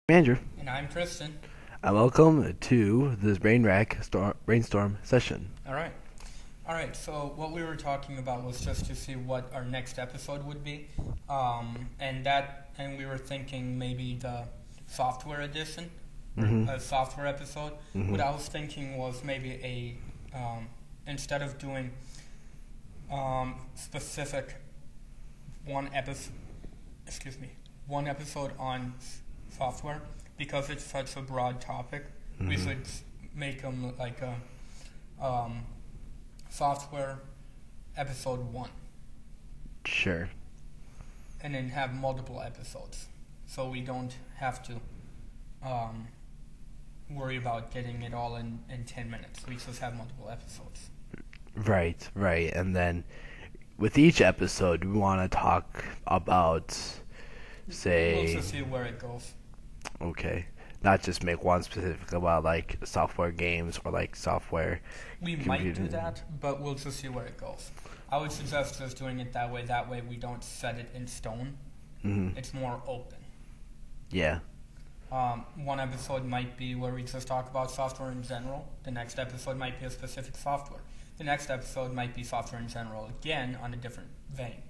Andrew, And I'm Tristan. and welcome to this brainstorm session. All right. All right. So what we were talking about was just to see what our next episode would be, and we were thinking maybe the software edition, Mm-hmm. a software episode. Mm-hmm. What I was thinking was maybe instead of doing specific one episode, one episode on software because it's such a broad topic. We Mm-hmm. should make them like a software episode 1 Sure. and then have multiple episodes so we don't have to um, worry about getting it all in 10 minutes. We just have multiple episodes. Right, right. And then with each episode, we want to talk about, We'll say, just see where it goes. okay, not just make one specific about like software games or like software. We might do Computer. that, but we'll just see where it goes. I would suggest just doing it that way. That way we don't set it in stone. Mm-hmm. It's more open. Yeah. One episode might be where we just talk about software in general. The next episode might be a specific software. The next episode might be software in general again on a different vein.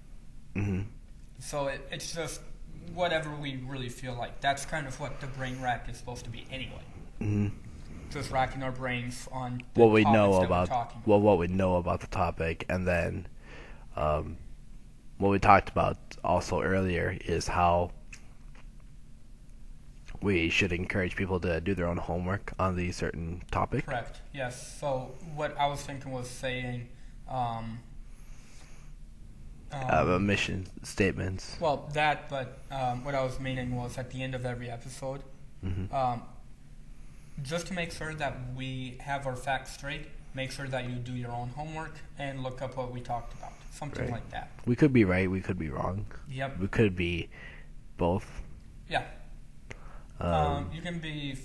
Mm-hmm. So it's just whatever we really feel like. That's kind of what the brain rack is supposed to be anyway. Mm-hmm. Just racking our brains on the What we topics know that we're about talking about. well, what we know about the topic, and then what we talked about also earlier is how we should encourage people to do their own homework on the certain topic. Correct. Yes. So what I was thinking was saying, Mission statements. well, that. But what I was meaning was at the end of every episode, Hmm. just to make sure that we have our facts straight. Make sure that you do your own homework and look up what we talked about. Something Right. like that. We could be right. We could be wrong. Yep. We could be both. Yeah. Um, You can be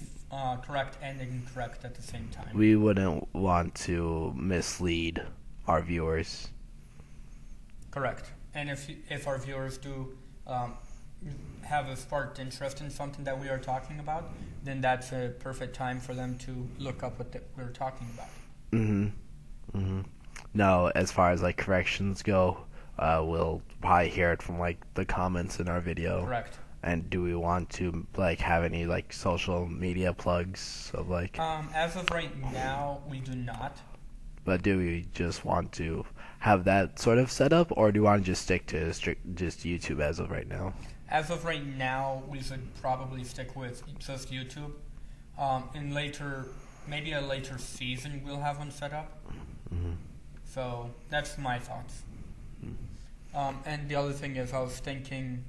correct and incorrect at the same time. we wouldn't want to mislead our viewers. Correct. And if our viewers do have a sparked interest in something that we are talking about, then that's a perfect time for them to look up what we're talking about. Mm-hmm. Mm-hmm. Now, as far as like corrections go, we'll probably hear it from like the comments in our video. Correct. And do we want to like have any like social media plugs of like? As of right now, we do not. But do we just want to have that sort of setup, or do we want to just stick to just YouTube as of right now? As of right now, we should probably stick with just YouTube. Maybe a later season, we'll have one set up. Mm-hmm. So that's my thoughts. And the other thing is, I was thinking,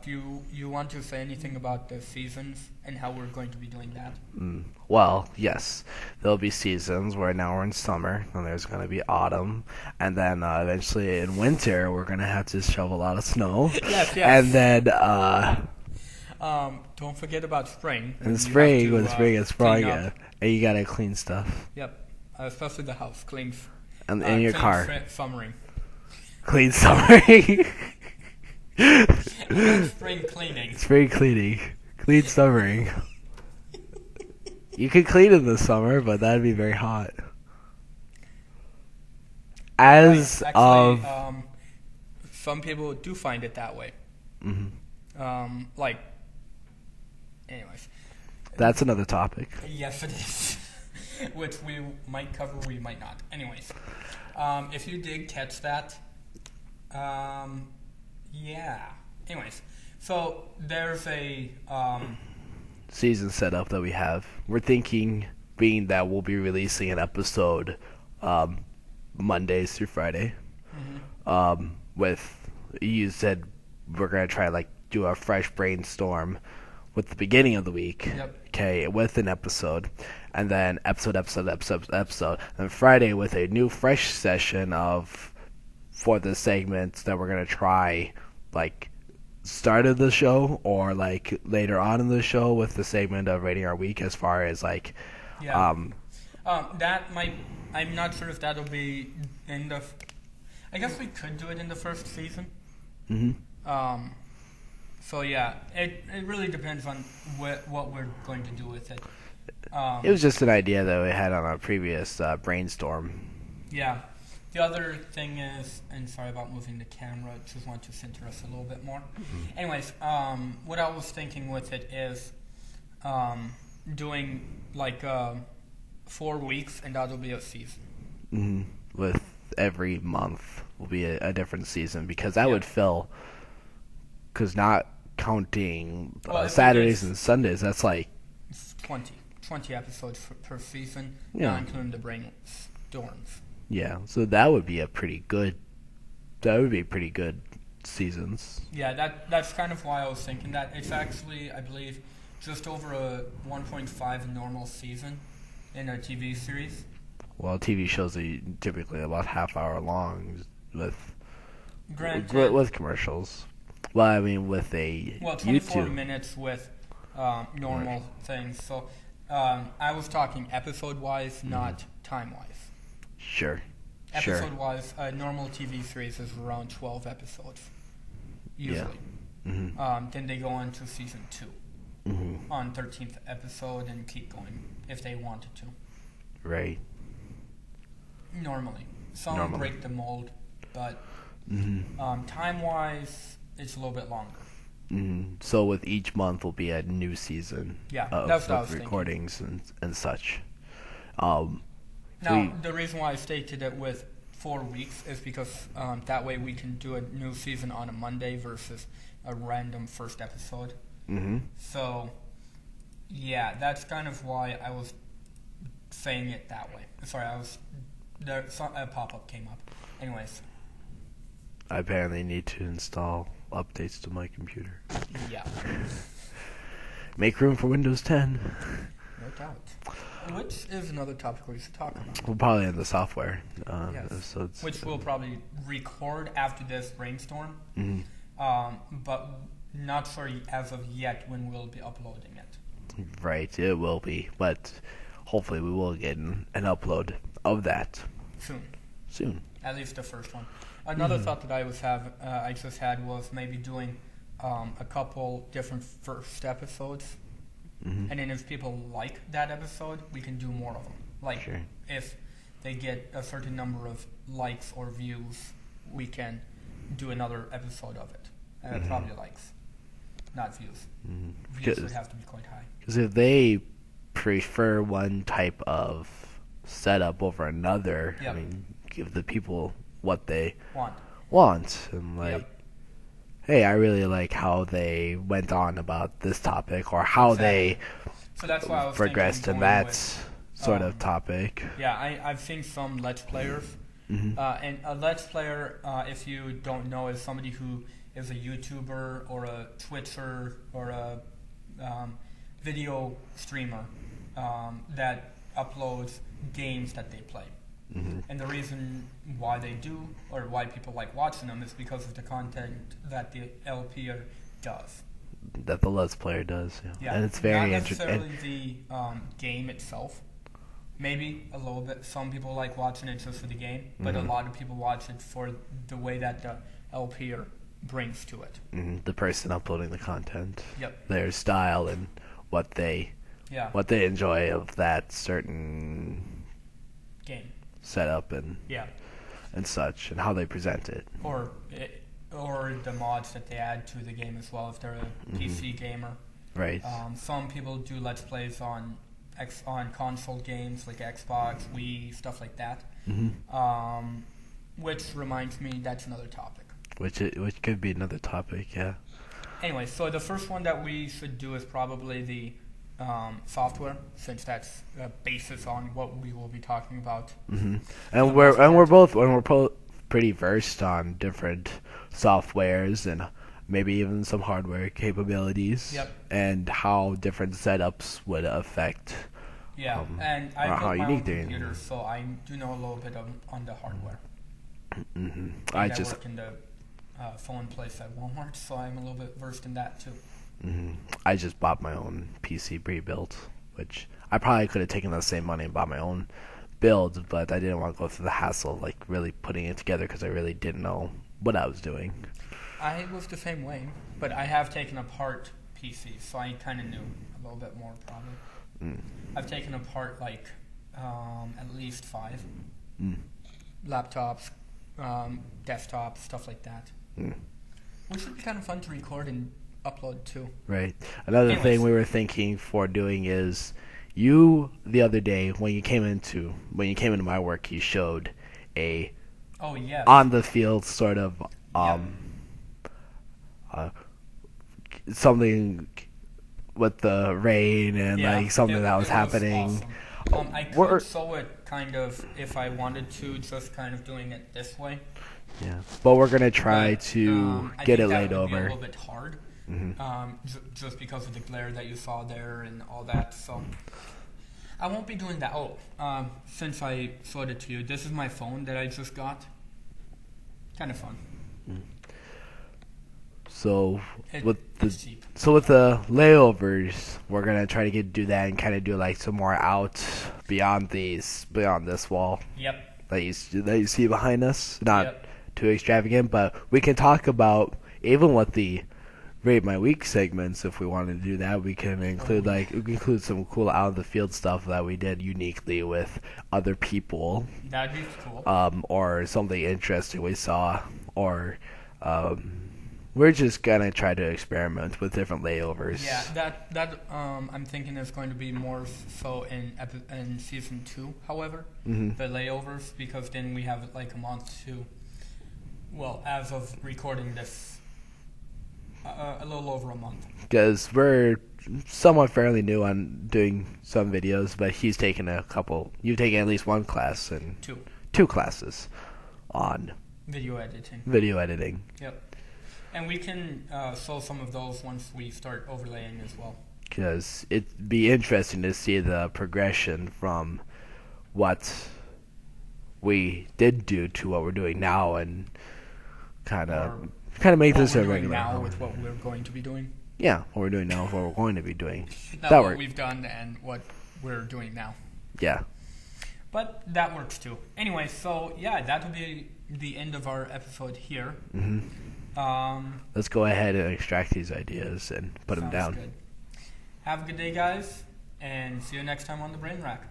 do you want to say anything about the seasons and how we're going to be doing that? Well, yes, there'll be seasons where now we're in summer, and there's going to be autumn, and then eventually in winter we're going to have to shovel a lot of snow. Yes, yes. And then Don't forget about spring. in You spring, have when to, spring is clean sprung, up. and you got to clean stuff. Yep. Especially the house. Clean. And in your car. Summering. Clean summering. Spring cleaning. Spring cleaning. Clean summering. You could clean in the summer, but that'd be very hot. As Right. of... Actually, some people do find it that way. Mhm. Anyways. That's another topic. Yes, it is. Which we might cover, we might not. Anyways, if you did catch that, yeah. Anyways, so there's a Season setup that we have. We're thinking, being that we'll be releasing an episode Mondays through Friday. With, you said we're going to try like do a fresh brainstorm with the beginning of the week. Yep. Okay, with an episode. And then episode. And Friday with a new fresh session for the segments that we're going to try like start of the show or like later on in the show with the segment of rating our week as far as like yeah. That might. I'm not sure if that'll be in the. I guess we could do it in the first season. mhm. So yeah, it really depends on what we're going to do with it. It was just an idea that we had on our previous brainstorm. Yeah. The other thing is, and sorry about moving the camera, just want to center us a little bit more. Anyways, what I was thinking with it is doing like 4 weeks, and that'll be a season. Mm-hmm. With every month will be a different season, because that would fill, because not counting Saturdays and Sundays, that's like 20 episodes per season, Yeah. not including the brainstorms. Yeah, so that would be pretty good seasons. Yeah, that's kind of why I was thinking that. It's actually, I believe, just over a 1.5 normal season in a TV series. Well, TV shows are typically about half hour long with Granted, commercials. Well, I mean with a 24 YouTube. minutes with normal things. So I was talking episode-wise, not time-wise. Sure. Episode-wise, a normal TV series is around 12 episodes, usually. Mm-hmm. Then they go on to season 2 Mm-hmm. on 13th episode and keep going if they wanted to. Right. Normally. Some break the mold, but time-wise, it's a little bit longer. Mm-hmm. So with each month will be a new season. Yeah, of that's what I was recordings and such. Now, the reason why I stated it with 4 weeks is because that way we can do a new season on a Monday versus a random first episode. Mm-hmm. So, yeah, that's kind of why I was saying it that way. Sorry, a pop-up came up. Anyways. I apparently need to install updates to my computer. Yeah. Make room for Windows 10. No doubt. Which is another topic we should talk about. We'll probably end the software Yes. episodes. Which we'll probably record after this brainstorm. Mhm. But not sure as of yet when we'll be uploading it. Right, it will be, but hopefully we will get an upload of that soon. At least the first one. Another thought that I just had was maybe doing a couple different first episodes, and then if people like that episode, we can do more of them. Like Sure. if they get a certain number of likes or views, we can do another episode of it. Probably likes, not views. Views would have to be quite high. Because if they prefer one type of setup over another, Yep. I mean, give the people what they Want. and like, Yep. hey, I really like how they went on about this topic, or how So that's why I was progressed thinking in going that with, sort of topic. Yeah, I've seen some Let's Players. And a Let's Player, if you don't know, is somebody who is a YouTuber or a Twitcher or a video streamer that uploads games that they play. And the reason why they do, or why people like watching them, is because of the content that the LP does. That the Let's Player does, Yeah, and it's very not interesting. necessarily the game itself. Maybe a little bit. Some people like watching it just for the game, but a lot of people watch it for the way that the LP brings to it. The person uploading the content, Yep. their style, and what they enjoy of that certain Game. setup and Yeah. such, and how they present it. Or the mods that they add to the game as well if they're a PC gamer. Right. Some people do Let's Plays on console games like Xbox, Wii, stuff like that. Which reminds me, that's another topic. Which could be another topic, yeah. Anyway, so the first one that we should do is probably the software, since that's a basis on what we will be talking about. And we're both pretty versed on different softwares and maybe even some hardware capabilities. Yep. And how different setups would affect. Yeah, and I how built my own unique they are. computer, so I do know a little bit on the hardware. I And just work in the phone place at Walmart, so I'm a little bit versed in that too. I just bought my own PC pre-built, which I probably could have taken the same money and bought my own build, but I didn't want to go through the hassle, like really putting it together, because I really didn't know what I was doing. I was the same way, but I have taken apart PCs, so I kind of knew a little bit more probably. I've taken apart like at least 5 laptops, desktops, stuff like that. Which would be kind of fun to record and upload too. Right. Another Anyways. thing we were thinking for doing is you the other day when you came into my work, you showed a Oh yes. on the field sort of something with the rain and like something that was happening. Awesome. I could sew it kind of if I wanted to, just kind of doing it this way. Yeah, but we're gonna try But, to I get think it that laid would be over. a little bit hard, just because of the glare that you saw there and all that. So I won't be doing that. Oh, since I showed it to you, this is my phone that I just got. Kind of fun. So It's cheap. with the layovers, we're gonna try to do that and kind of do like some more out beyond this wall Yep. that you see behind us. Not Yep. too extravagant, but we can talk about even with the Rate My Week segments if we wanted to do that. We can include some cool out of the field stuff that we did uniquely with other people, That'd be cool. or something interesting we saw, or we're just gonna try to experiment with different layovers. Yeah, that I'm thinking is going to be more so in season 2. However, the layovers, because then we have like a month to. Well, as of recording this, a little over a month. Because we're somewhat fairly new on doing some videos, but he's taken a couple. You've taken at least one class and 2 classes on Video editing. video editing. Yep. And we can show some of those once we start overlaying as well. Because it'd be interesting to see the progression from what we did do to what we're doing now, and kind of make What this we're a doing regular. now with what we're going to be doing. Yeah, what we're doing now is what we're going to be doing. Not That what works. we've done and what we're doing now. Yeah. But that works too. Anyway, so yeah, that will be the end of our episode here. Let's go ahead and extract these ideas and put them Sounds down. good. Have a good day, guys, and see you next time on the Brain Rack.